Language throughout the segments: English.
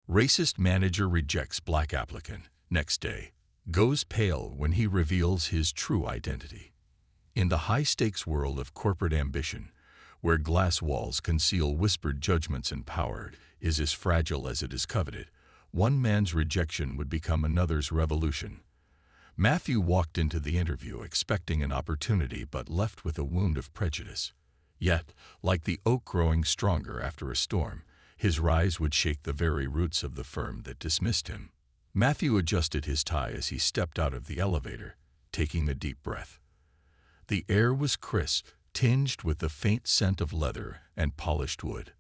Racist manager rejects black applicant. Next day, goes pale when he reveals his true identity. In the high-stakes world of corporate ambition, where glass walls conceal whispered judgments and power is as fragile as it is coveted, one man's rejection would become another's revolution. Matthew walked into the interview expecting an opportunity but left with a wound of prejudice. Yet, like the oak growing stronger after a storm, his rise would shake the very roots of the firm that dismissed him. Matthew adjusted his tie as he stepped out of the elevator, taking a deep breath. The air was crisp, tinged with the faint scent of leather and polished wood.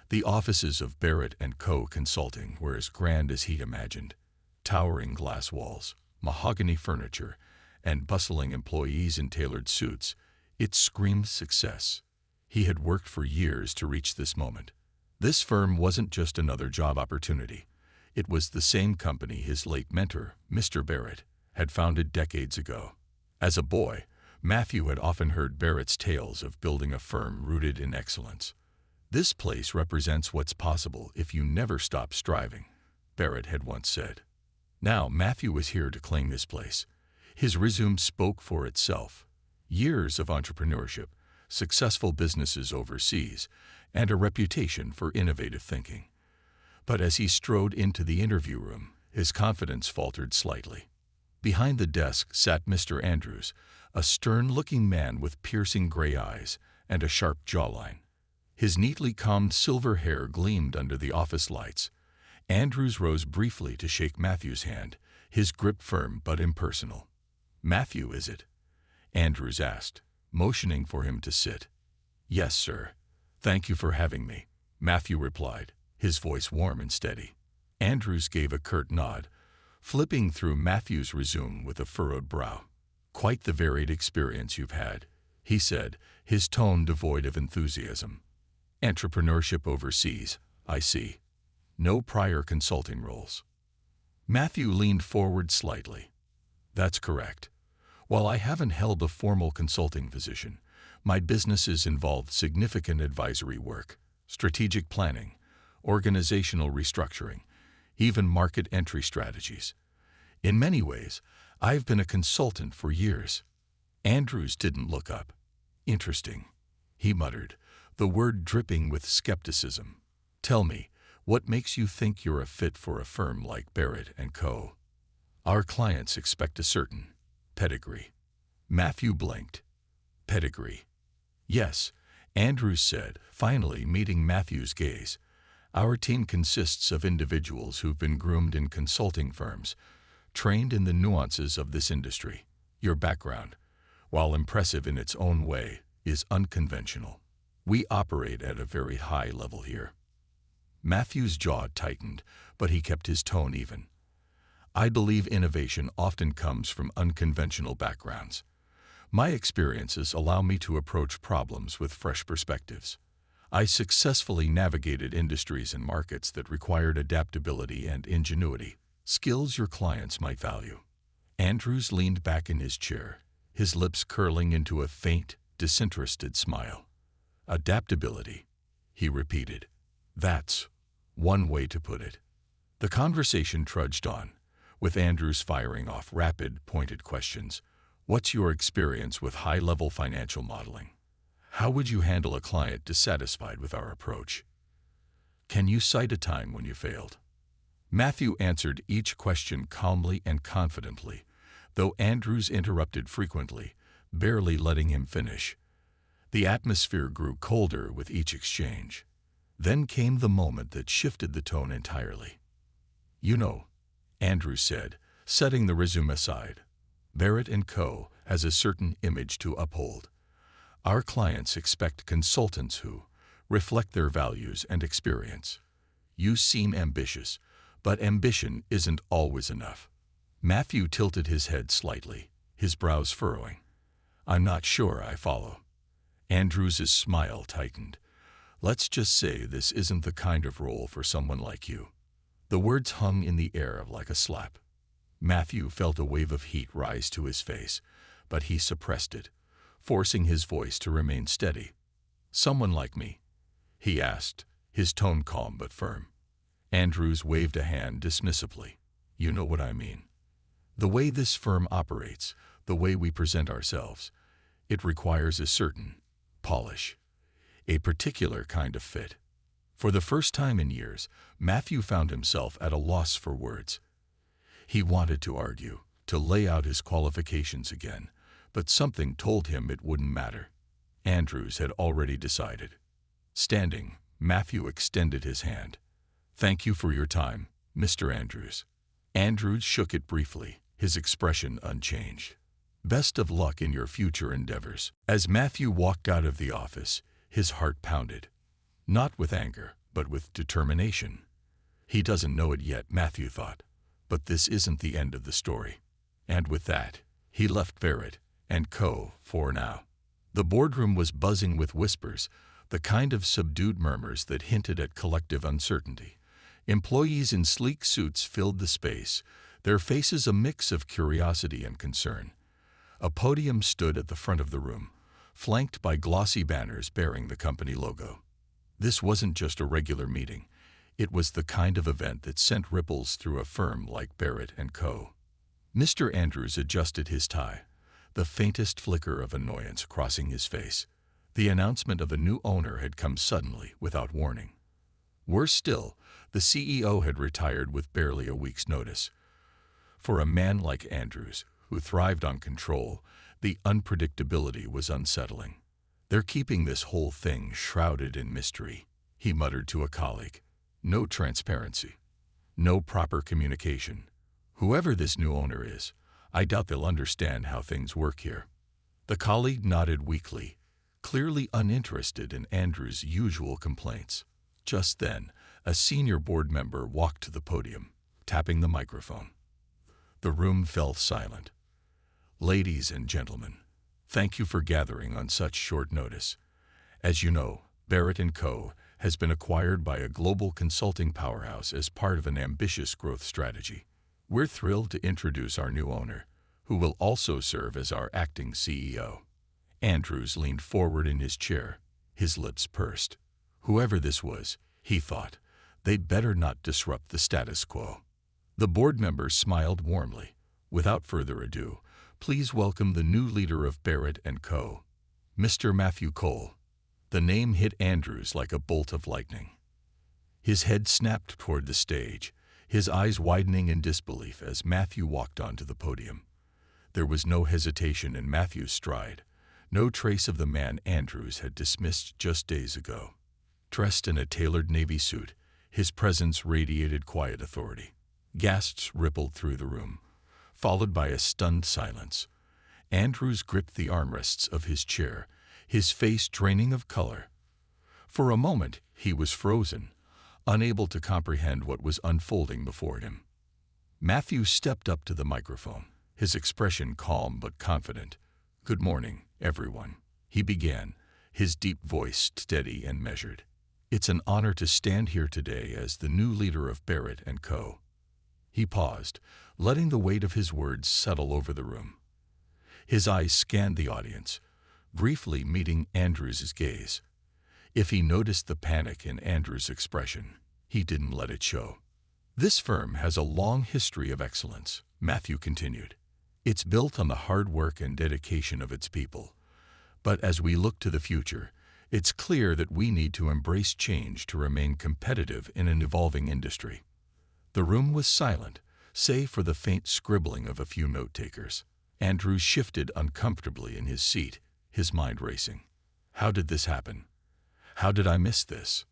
The offices of Barrett & Co. Consulting were as grand as he imagined. Towering glass walls, mahogany furniture, and bustling employees in tailored suits, it screamed success. He had worked for years to reach this moment. This firm wasn't just another job opportunity. It was the same company his late mentor, Mr. Barrett, had founded decades ago. As a boy, Matthew had often heard Barrett's tales of building a firm rooted in excellence. "This place represents what's possible if you never stop striving," Barrett had once said. Now Matthew was here to claim his place. His resume spoke for itself. Years of entrepreneurship, successful businesses overseas, and a reputation for innovative thinking. But as he strode into the interview room, his confidence faltered slightly. Behind the desk sat Mr. Andrews, a stern-looking man with piercing gray eyes and a sharp jawline. His neatly combed silver hair gleamed under the office lights. Andrews rose briefly to shake Matthew's hand, his grip firm but impersonal. "Matthew, is it?" Andrews asked, motioning for him to sit. "Yes, sir. Thank you for having me," Matthew replied, his voice warm and steady. Andrews gave a curt nod, flipping through Matthew's resume with a furrowed brow. "Quite the varied experience you've had," he said, his tone devoid of enthusiasm. "Entrepreneurship overseas, I see. No prior consulting roles." Matthew leaned forward slightly. "That's correct. While I haven't held a formal consulting position, my businesses involved significant advisory work, strategic planning, organizational restructuring, even market entry strategies. In many ways, I've been a consultant for years." Andrews didn't look up. "Interesting," he muttered, the word dripping with skepticism. "Tell me, what makes you think you're a fit for a firm like Barrett & Co.? Our clients expect a certain pedigree." Matthew blinked. "Pedigree?" "Yes," Andrews said, finally meeting Matthew's gaze. "Our team consists of individuals who've been groomed in consulting firms, trained in the nuances of this industry. Your background, while impressive in its own way, is unconventional. We operate at a very high level here." Matthew's jaw tightened, but he kept his tone even. "I believe innovation often comes from unconventional backgrounds. My experiences allow me to approach problems with fresh perspectives. I successfully navigated industries and markets that required adaptability and ingenuity, skills your clients might value." Andrews leaned back in his chair, his lips curling into a faint, disinterested smile. "Adaptability," he repeated. "That's one way to put it." The conversation trudged on, with Andrews firing off rapid, pointed questions. "What's your experience with high-level financial modeling? How would you handle a client dissatisfied with our approach? Can you cite a time when you failed?" Matthew answered each question calmly and confidently, though Andrews interrupted frequently, barely letting him finish. The atmosphere grew colder with each exchange. Then came the moment that shifted the tone entirely. "You know," Andrews said, setting the resume aside, "Barrett & Co. has a certain image to uphold. Our clients expect consultants who reflect their values and experience. You seem ambitious, but ambition isn't always enough." Matthew tilted his head slightly, his brows furrowing. "I'm not sure I follow." Andrews's smile tightened. "Let's just say this isn't the kind of role for someone like you." The words hung in the air like a slap. Matthew felt a wave of heat rise to his face, but he suppressed it, forcing his voice to remain steady. "Someone like me?" he asked, his tone calm but firm. Andrews waved a hand dismissively. You know what I mean. The way this firm operates, the way we present ourselves, it requires a certain polish, a particular kind of fit. For the first time in years, Matthew found himself at a loss for words. He wanted to argue, to lay out his qualifications again, but something told him it wouldn't matter. Andrews had already decided. Standing, Matthew extended his hand. Thank you for your time, Mr. Andrews. Andrews shook it briefly, his expression unchanged. Best of luck in your future endeavors. As Matthew walked out of the office, his heart pounded. Not with anger, but with determination. He doesn't know it yet, Matthew thought, but this isn't the end of the story. And with that, he left Barrett & Co. for now. The boardroom was buzzing with whispers, the kind of subdued murmurs that hinted at collective uncertainty. Employees in sleek suits filled the space, their faces a mix of curiosity and concern. A podium stood at the front of the room, flanked by glossy banners bearing the company logo. This wasn't just a regular meeting. It was the kind of event that sent ripples through a firm like Barrett & Co. Mr. Andrews adjusted his tie, the faintest flicker of annoyance crossing his face. The announcement of a new owner had come suddenly, without warning. Worse still, the CEO had retired with barely a week's notice. For a man like Andrews, who thrived on control, the unpredictability was unsettling. They're keeping this whole thing shrouded in mystery, he muttered to a colleague. No transparency. No proper communication. Whoever this new owner is, I doubt they'll understand how things work here. The colleague nodded weakly, clearly uninterested in Andrews' usual complaints. Just then, a senior board member walked to the podium, tapping the microphone. The room fell silent. Ladies and gentlemen, thank you for gathering on such short notice. As you know, Barrett & Co. has been acquired by a global consulting powerhouse as part of an ambitious growth strategy. We're thrilled to introduce our new owner, who will also serve as our acting CEO. Andrews leaned forward in his chair, his lips pursed. Whoever this was, he thought, they'd better not disrupt the status quo. The board member smiled warmly. Without further ado, please welcome the new leader of Barrett & Co., Mr. Matthew Cole. The name hit Andrews like a bolt of lightning. His head snapped toward the stage, his eyes widening in disbelief as Matthew walked onto the podium. There was no hesitation in Matthew's stride, no trace of the man Andrews had dismissed just days ago. Dressed in a tailored navy suit, his presence radiated quiet authority. Gasps rippled through the room, followed by a stunned silence. Andrews gripped the armrests of his chair, his face draining of color. For a moment, he was frozen, unable to comprehend what was unfolding before him. Matthew stepped up to the microphone, his expression calm but confident. "Good morning, everyone," he began, his deep voice steady and measured. "It's an honor to stand here today as the new leader of Barrett & Co." He paused, letting the weight of his words settle over the room. His eyes scanned the audience, briefly meeting Andrews' gaze. If he noticed the panic in Andrews' expression, he didn't let it show. "This firm has a long history of excellence," Matthew continued. "It's built on the hard work and dedication of its people. But as we look to the future, it's clear that we need to embrace change to remain competitive in an evolving industry." The room was silent, save for the faint scribbling of a few note-takers. Andrews shifted uncomfortably in his seat, his mind racing. How did this happen? How did I miss this?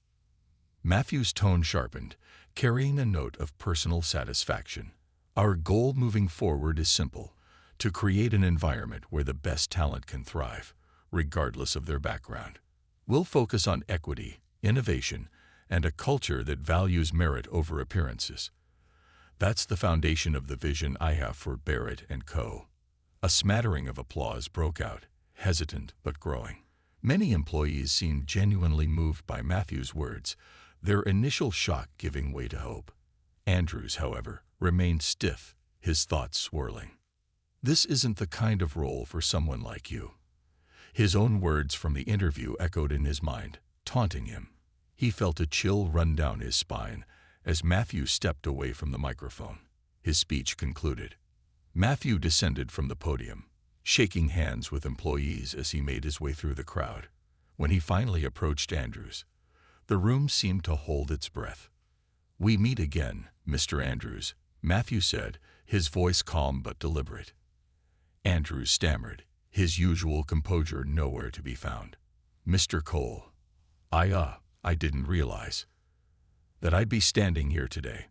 Matthew's tone sharpened, carrying a note of personal satisfaction. "Our goal moving forward is simple: to create an environment where the best talent can thrive, regardless of their background. We'll focus on equity, innovation, and a culture that values merit over appearances. That's the foundation of the vision I have for Barrett & Co." A smattering of applause broke out, hesitant but growing. Many employees seemed genuinely moved by Matthew's words, their initial shock giving way to hope. Andrews, however, remained stiff, his thoughts swirling. "This isn't the kind of role for someone like you." His own words from the interview echoed in his mind, taunting him. He felt a chill run down his spine As Matthew stepped away from the microphone, his speech concluded. Matthew descended from the podium, shaking hands with employees as he made his way through the crowd. When he finally approached Andrews, the room seemed to hold its breath. "We meet again, Mr. Andrews," Matthew said, his voice calm but deliberate. Andrews stammered, his usual composure nowhere to be found. "Mr. Cole, I didn't realize that I'd be standing here today."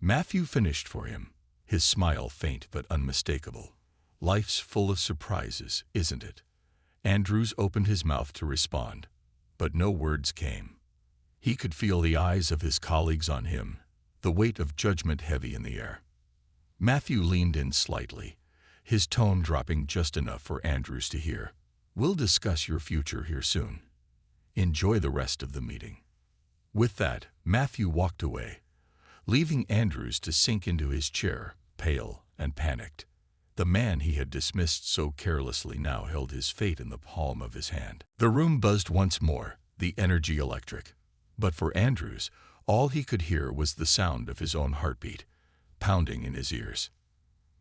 Matthew finished for him, his smile faint but unmistakable. "Life's full of surprises, isn't it?" Andrews opened his mouth to respond, but no words came. He could feel the eyes of his colleagues on him, the weight of judgment heavy in the air. Matthew leaned in slightly, his tone dropping just enough for Andrews to hear. "We'll discuss your future here soon. Enjoy the rest of the meeting." With that, Matthew walked away, leaving Andrews to sink into his chair, pale and panicked. The man he had dismissed so carelessly now held his fate in the palm of his hand. The room buzzed once more, the energy electric. But for Andrews, all he could hear was the sound of his own heartbeat, pounding in his ears.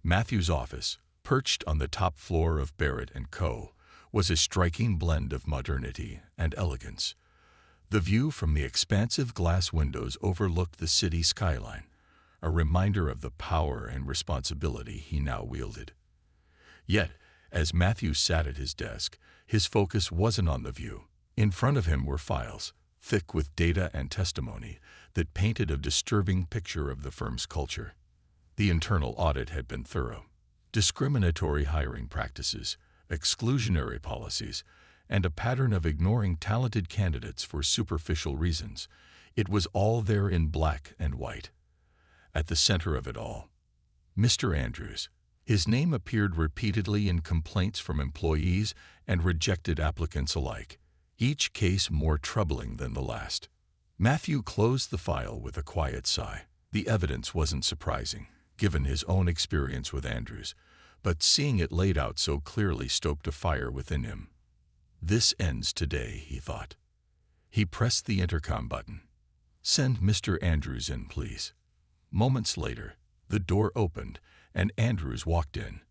Matthew's office, perched on the top floor of Barrett & Co., was a striking blend of modernity and elegance. The view from the expansive glass windows overlooked the city skyline, a reminder of the power and responsibility he now wielded. Yet, as Matthew sat at his desk, his focus wasn't on the view. In front of him were files, thick with data and testimony, that painted a disturbing picture of the firm's culture. The internal audit had been thorough. Discriminatory hiring practices, exclusionary policies, and a pattern of ignoring talented candidates for superficial reasons. It was all there in black and white. At the center of it all, Mr. Andrews. His name appeared repeatedly in complaints from employees and rejected applicants alike, each case more troubling than the last. Matthew closed the file with a quiet sigh. The evidence wasn't surprising, given his own experience with Andrews, but seeing it laid out so clearly stoked a fire within him. "This ends today," he thought. He pressed the intercom button. "Send Mr. Andrews in, please." Moments later, the door opened and Andrews walked in.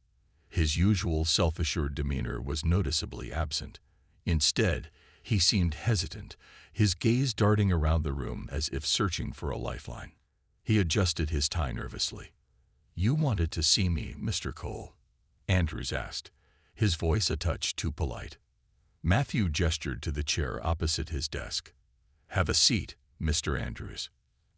His usual self-assured demeanor was noticeably absent. Instead, he seemed hesitant, his gaze darting around the room as if searching for a lifeline. He adjusted his tie nervously. "You wanted to see me, Mr. Cole?" Andrews asked, his voice a touch too polite. Matthew gestured to the chair opposite his desk. "Have a seat, Mr. Andrews."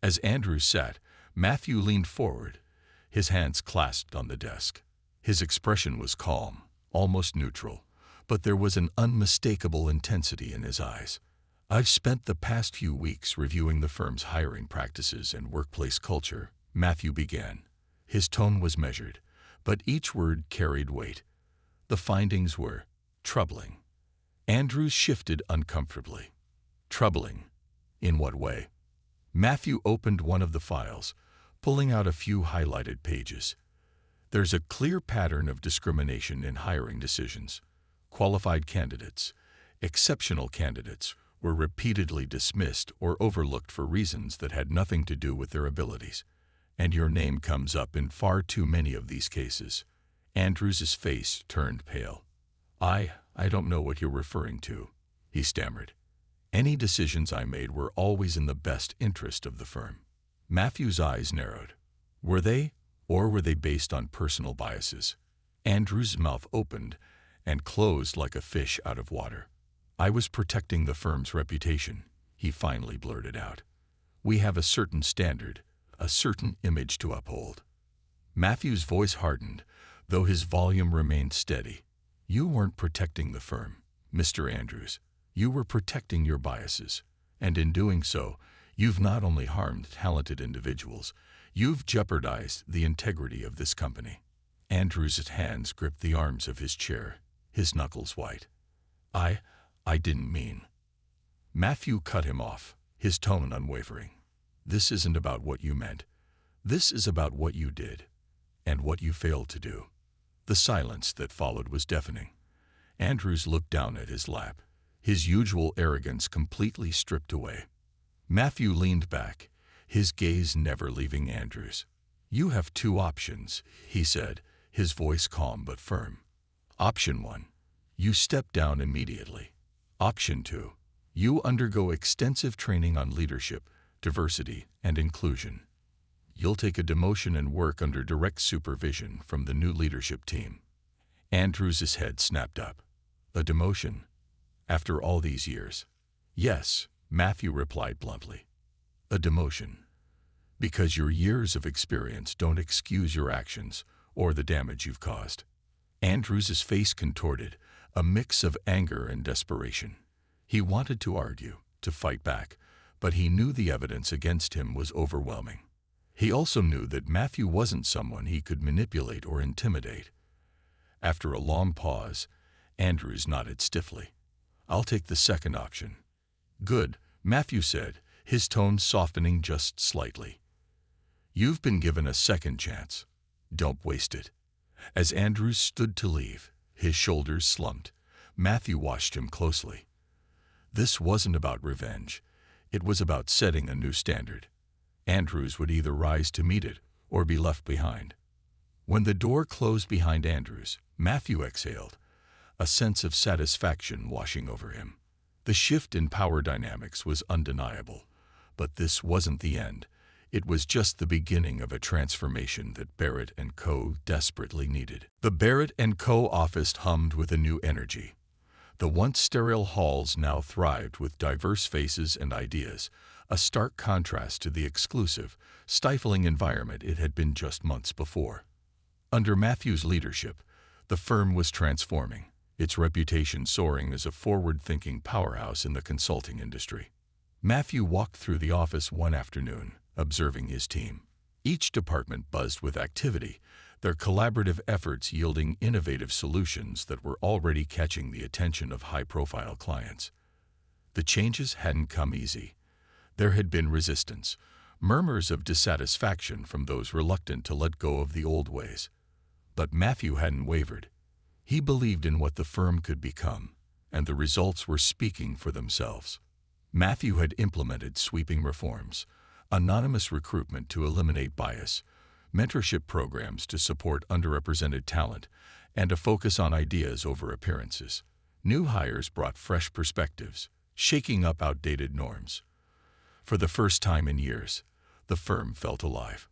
As Andrews sat, Matthew leaned forward, his hands clasped on the desk. His expression was calm, almost neutral, but there was an unmistakable intensity in his eyes. "I've spent the past few weeks reviewing the firm's hiring practices and workplace culture," Matthew began. His tone was measured, but each word carried weight. The findings were troubling. Andrews shifted uncomfortably. "Troubling? In what way?" Matthew opened one of the files, pulling out a few highlighted pages. "There's a clear pattern of discrimination in hiring decisions. Qualified candidates, exceptional candidates, were repeatedly dismissed or overlooked for reasons that had nothing to do with their abilities. And your name comes up in far too many of these cases." Andrews's face turned pale. I don't know what you're referring to," he stammered. "Any decisions I made were always in the best interest of the firm." Matthew's eyes narrowed. Were they, or were they based on personal biases? Andrew's mouth opened and closed like a fish out of water. "I was protecting the firm's reputation," he finally blurted out. "We have a certain standard, a certain image to uphold." Matthew's voice hardened, though his volume remained steady. "You weren't protecting the firm, Mr. Andrews. You were protecting your biases, and in doing so, you've not only harmed talented individuals, you've jeopardized the integrity of this company." Andrews' hands gripped the arms of his chair, his knuckles white. I didn't mean." Matthew cut him off, his tone unwavering. "This isn't about what you meant. This is about what you did, and what you failed to do." The silence that followed was deafening. Andrews looked down at his lap, his usual arrogance completely stripped away. Matthew leaned back, his gaze never leaving Andrews. "You have two options," he said, his voice calm but firm. "Option 1, you step down immediately. Option 2, you undergo extensive training on leadership, diversity, and inclusion. You'll take a demotion and work under direct supervision from the new leadership team." Andrews' head snapped up. "A demotion? After all these years?" "Yes," Matthew replied bluntly. "A demotion. Because your years of experience don't excuse your actions or the damage you've caused." Andrews' face contorted, a mix of anger and desperation. He wanted to argue, to fight back, but he knew the evidence against him was overwhelming. He also knew that Matthew wasn't someone he could manipulate or intimidate. After a long pause, Andrews nodded stiffly. "I'll take the second option." "Good," Matthew said, his tone softening just slightly. "You've been given a second chance. Don't waste it." As Andrews stood to leave, his shoulders slumped. Matthew watched him closely. This wasn't about revenge. It was about setting a new standard. Andrews would either rise to meet it or be left behind. When the door closed behind Andrews, Matthew exhaled, a sense of satisfaction washing over him. The shift in power dynamics was undeniable, but this wasn't the end. It was just the beginning of a transformation that Barrett & Co. desperately needed. The Barrett & Co. office hummed with a new energy. The once sterile halls now thrived with diverse faces and ideas, a stark contrast to the exclusive, stifling environment it had been just months before. Under Matthew's leadership, the firm was transforming, its reputation soaring as a forward-thinking powerhouse in the consulting industry. Matthew walked through the office one afternoon, observing his team. Each department buzzed with activity, their collaborative efforts yielding innovative solutions that were already catching the attention of high-profile clients. The changes hadn't come easy. There had been resistance, murmurs of dissatisfaction from those reluctant to let go of the old ways. But Matthew hadn't wavered. He believed in what the firm could become, and the results were speaking for themselves. Matthew had implemented sweeping reforms, anonymous recruitment to eliminate bias, mentorship programs to support underrepresented talent, and a focus on ideas over appearances. New hires brought fresh perspectives, shaking up outdated norms. For the first time in years, the firm felt alive.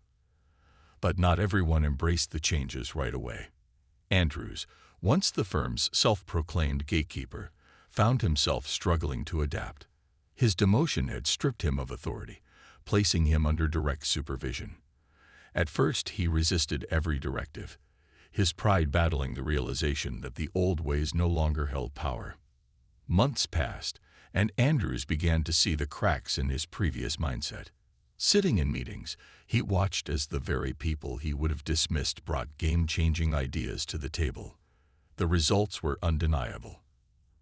But not everyone embraced the changes right away. Andrews, once the firm's self-proclaimed gatekeeper, found himself struggling to adapt. His demotion had stripped him of authority, placing him under direct supervision. At first, he resisted every directive, his pride battling the realization that the old ways no longer held power. Months passed, and Andrews began to see the cracks in his previous mindset. Sitting in meetings, he watched as the very people he would have dismissed brought game-changing ideas to the table. The results were undeniable.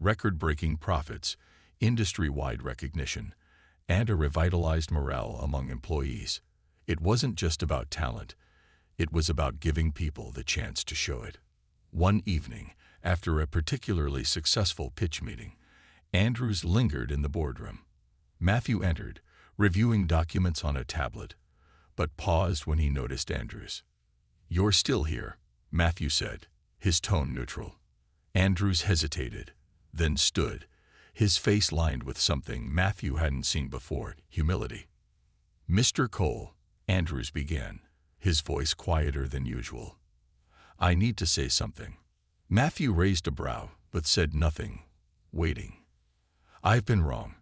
Record-breaking profits, industry-wide recognition, and a revitalized morale among employees. It wasn't just about talent. It was about giving people the chance to show it. One evening, after a particularly successful pitch meeting, Andrews lingered in the boardroom. Matthew entered, reviewing documents on a tablet, but paused when he noticed Andrews. "You're still here," Matthew said, his tone neutral. Andrews hesitated, then stood, his face lined with something Matthew hadn't seen before: humility. "Mr. Cole," Andrews began, his voice quieter than usual, "I need to say something." Matthew raised a brow, but said nothing, waiting. "I've been wrong,"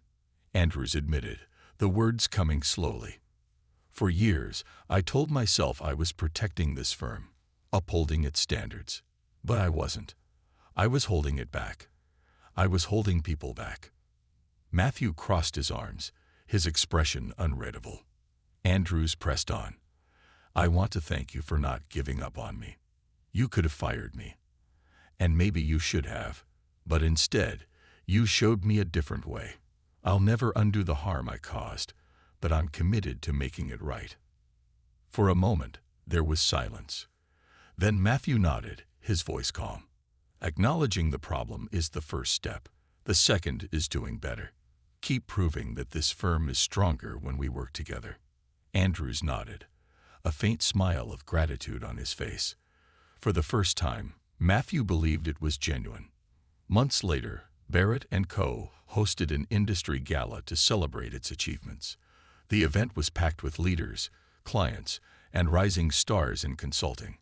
Andrews admitted, the words coming slowly. "For years, I told myself I was protecting this firm, upholding its standards. But I wasn't. I was holding it back. I was holding people back." Matthew crossed his arms, his expression unreadable. Andrews pressed on. "I want to thank you for not giving up on me. You could have fired me. And maybe you should have. But instead, you showed me a different way. I'll never undo the harm I caused, but I'm committed to making it right." For a moment, there was silence. Then Matthew nodded, his voice calm. "Acknowledging the problem is the first step. The second is doing better. Keep proving that this firm is stronger when we work together." Andrews nodded, a faint smile of gratitude on his face. For the first time, Matthew believed it was genuine. Months later, Barrett & Co. hosted an industry gala to celebrate its achievements. The event was packed with leaders, clients, and rising stars in consulting.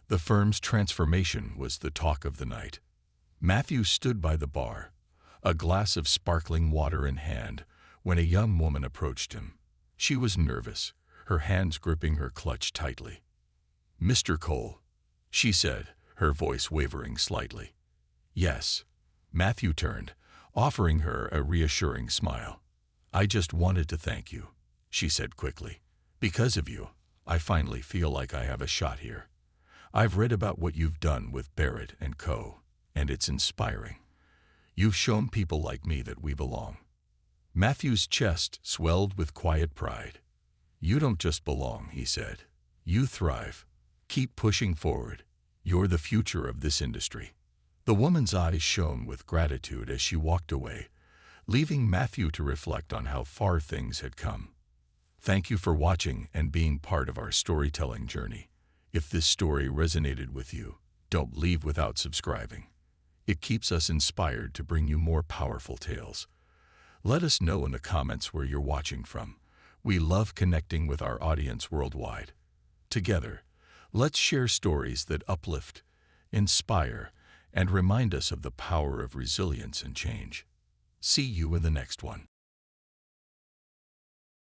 The firm's transformation was the talk of the night. Matthew stood by the bar, a glass of sparkling water in hand, when a young woman approached him. She was nervous, her hands gripping her clutch tightly. "Mr. Cole," she said, her voice wavering slightly. "Yes." Matthew turned, offering her a reassuring smile. "I just wanted to thank you," she said quickly. "Because of you, I finally feel like I have a shot here. I've read about what you've done with Barrett & Co., and it's inspiring. You've shown people like me that we belong." Matthew's chest swelled with quiet pride. "You don't just belong," he said. "You thrive. Keep pushing forward. You're the future of this industry." The woman's eyes shone with gratitude as she walked away, leaving Matthew to reflect on how far things had come. Thank you for watching and being part of our storytelling journey. If this story resonated with you, don't leave without subscribing. It keeps us inspired to bring you more powerful tales. Let us know in the comments where you're watching from. We love connecting with our audience worldwide. Together, let's share stories that uplift, inspire, and remind us of the power of resilience and change. See you in the next one.